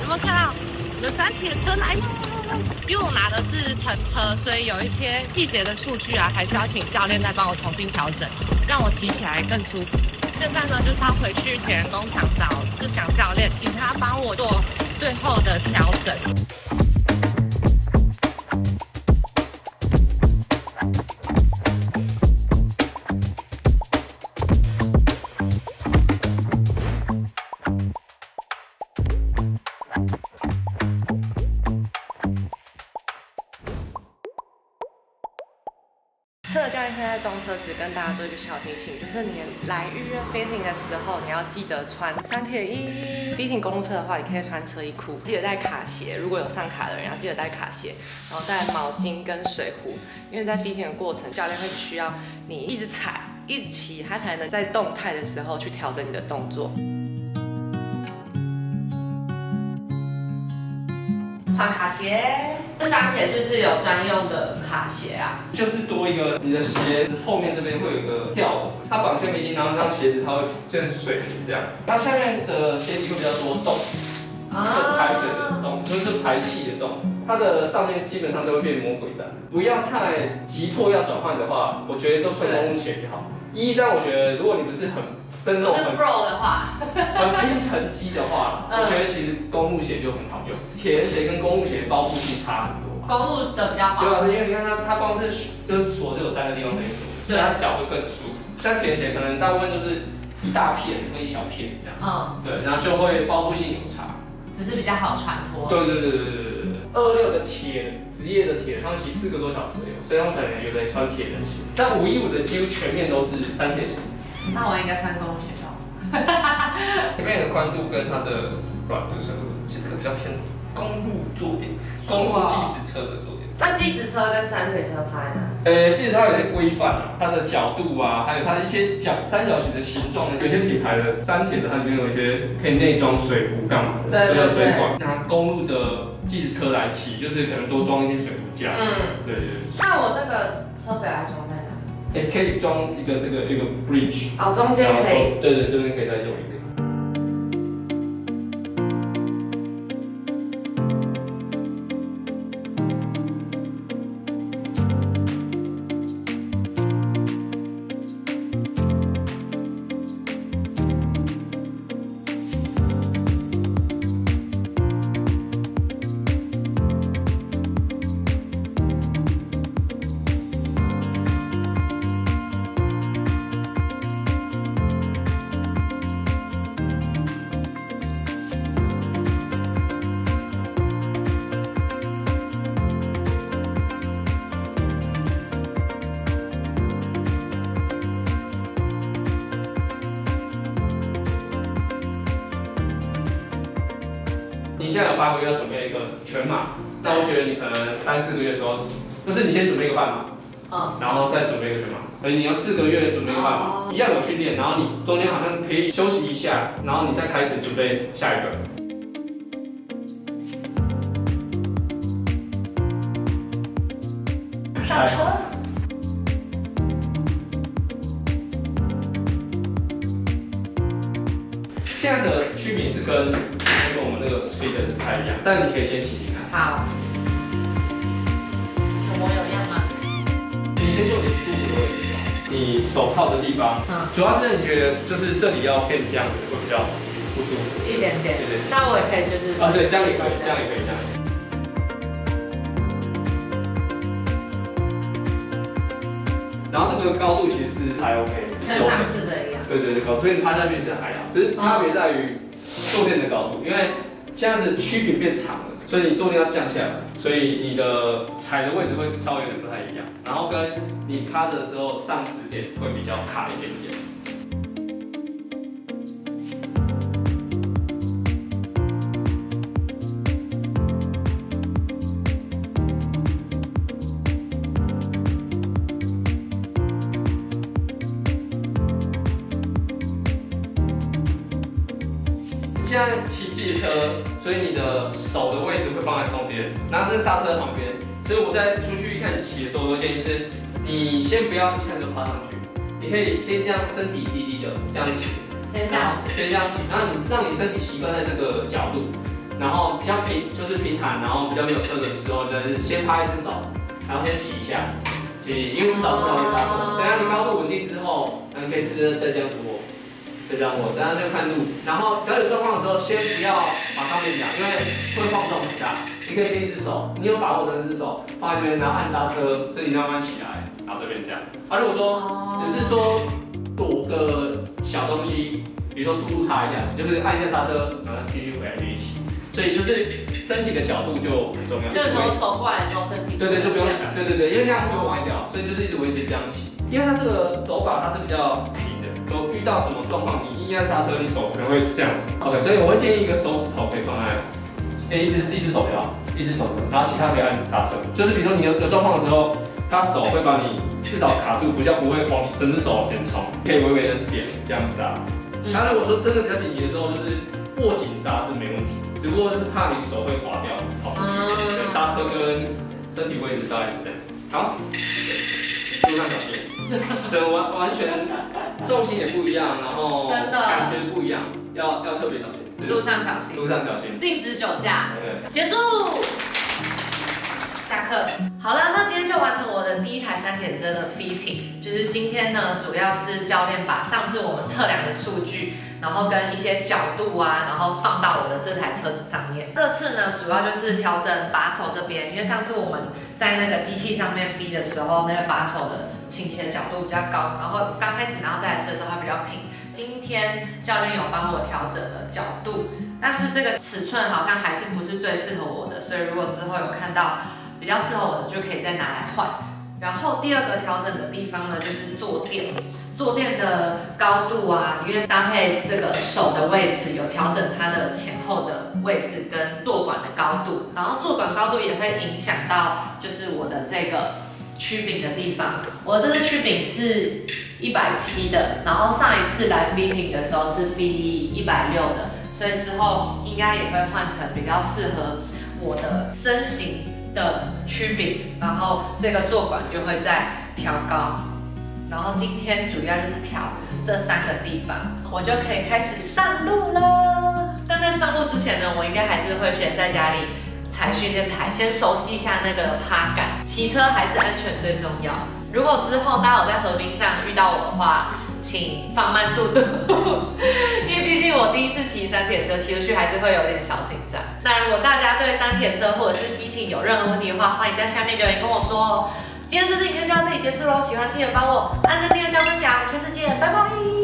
有没有看到我的三铁车来了？因为我拿的是乘车，所以有一些细节的数据啊，还是要请教练再帮我重新调整，让我骑起来更舒服。现在呢，就是要回去铁人工厂找志祥教练，请他帮我做最后的调整。车的教练现在装车，只跟大家做一个小提醒，就是你来预约 fitting 的时候，你要记得穿三铁衣。fitting 公路车的话，你可以穿车衣裤，记得带卡鞋。如果有上卡的人，要记得带卡鞋，然后带毛巾跟水壶，因为在 fitting 的过程，教练会需要你一直踩、一直骑，他才能在动态的时候去调整你的动作。换卡鞋。这三铁是不是有专用的卡鞋啊？就是多一个，你的鞋子后面这边会有一个跳舞，它绑橡皮筋，然后让鞋子它会就是水平这样。它下面的鞋底会比较多洞，是排水的洞，就是排气的洞。它的上面基本上都会变魔鬼毡，不要太急迫要转换的话，我觉得都穿公路鞋就好。113我觉得如果你不是很真的不是 Pro 的话，很拼成绩的话，我觉得其实公路鞋就很好用。铁人鞋跟公路鞋包覆性差很多。公路的比较好。对啊，因为你看它光是就是锁就有3个地方可以锁，所以它脚会更舒服。像铁人鞋可能大部分都是一大片或一小片这样。对，然后就会包覆性有差。只是比较好穿脱。对。26的职业的铁人，他们骑4个多小时有，所以他们可能有在穿铁人鞋。但515的几乎全面都是单铁鞋。那我应该穿公路鞋就好。前面的宽度跟它的软度程度，其实这个比较偏公路坐垫，公路计时车的坐垫。那计时车跟三铁车差在哪？计时它有些规范啊，它的角度啊，还有它的一些三角形的形状，有些品牌的三铁的它里面有一些可以内装水壶干嘛的，有水管。拿公路的计时车来骑，就是可能多装一些水壶架。对。那我这个车表要装在哪？可以装一个一个 bridge。哦，中间可以。对，这边可以再用一个。你现在有8个月要准备一个全马，那我觉得你可能3、4个月的时候，就是你先准备一个半马，然后再准备一个全马，所以你要4个月准备一个半马，一样有训练，然后你中间好像可以休息一下，然后你再开始准备下一个。上车。现在的区别是跟我们那个 speed 是不太一样，但你可以先骑骑看。好。有模有样吗？你先做你舒服的位置，你手套的地方，主要是你觉得就是这里要变这样子会比较不舒服。一点点。对。但我也可以就是。对，这样也可以，这样也可以。然后这个高度其实是还 OK， 跟上次的一样。对，高，所以你趴下去其实还好，只是差别在于坐垫的高度，因为现在是曲柄变长了，所以你坐垫要降下来，所以你的踩的位置会稍微有点不太一样，然后跟你趴着的时候上齿点会比较卡一点点。现在骑自行车，所以你的手的位置会放在中间，然后这刹车旁边。所以我在出去一开始骑的时候，我会建议是，你先不要一开始就爬上去，你可以先这样身体低低的这样骑，先这样骑，然后你让你身体习惯在这个角度，然后比较平坦，然后比较没有车轮的时候，就是先趴一只手，然后先骑一下，因为至少会刹车。等下你高度稳定之后，你可以试着再这样握，等下就看路。然后只要有状况的时候，先不要马上变强，因为会晃动很大。你可以先一只手，你有把握的那只手放在这边，然后按刹车，身体慢慢起来，然后这边这样。如果说只是说躲个小东西，比如说速度差一下，就是按一下刹车，然后继续回来就一起。所以就是身体的角度就很重要。就是从手过来的时候，身体对，就不用起来。对，因为这样会歪掉，所以就是一直维持这样骑。因为它这个走法它是比较平的，有遇到什么状况，你一按刹车，你手可能会这样子。OK， 所以我会建议一个手指头可以放在，一只手就好，一只手，然后其他可以按刹车。就是比如说你有状况的时候，他手会把你至少卡住，比较不会往整只手往前冲，可以微微的点这样刹。那如果说真的比较紧急的时候，就是握紧刹是没问题，只不过是怕你手会滑掉跑出去。对，刹车跟身体位置大概是这样。好，路上小心，对，完全重心也不一样，然后感觉不一样，要特别小心。路上小心，路上小心，禁止酒驾。结束。下课。好了，那今天就完成我的第一台3铁车的 fitting。就是今天呢，主要是教练把上次我们测量的数据，然后跟一些角度啊，然后放到我的这台车子上面。这次呢，主要就是调整把手这边，因为上次我们在那个机器上面 feed 的时候，那个把手的倾斜角度比较高，然后刚开始拿到这台车的时候它比较平。今天教练有帮我调整了角度，但是这个尺寸好像还是不是最适合我的，所以如果之后有看到比较适合我的，就可以再拿来换。然后第二个调整的地方呢，就是坐垫，坐垫的高度啊，因为搭配这个手的位置，有调整它的前后的位置跟坐管的高度，然后坐管高度也会影响到就是我的这个曲柄的地方。我这个曲柄是170的，然后上一次来 fitting 的时候是 fit 160的，所以之后应该也会换成比较适合我的身形的曲柄，然后这个坐管就会再调高。然后今天主要就是调这3个地方，我就可以开始上路了。但在上路之前呢，我应该还是会先在家里踩训练台，先熟悉一下那个趴感。骑车还是安全最重要。如果之后大家有在河滨上遇到我的话，请放慢速度，因为毕竟我第一次骑3铁车，骑出去还是会有点小紧张。那如果大家对3铁车或者是 fitting 有任何问题的话，欢迎在下面留言跟我说哦。今天这支影片就到这里结束喽，喜欢记得帮我按赞、订阅、加分享，我们下次见，拜拜。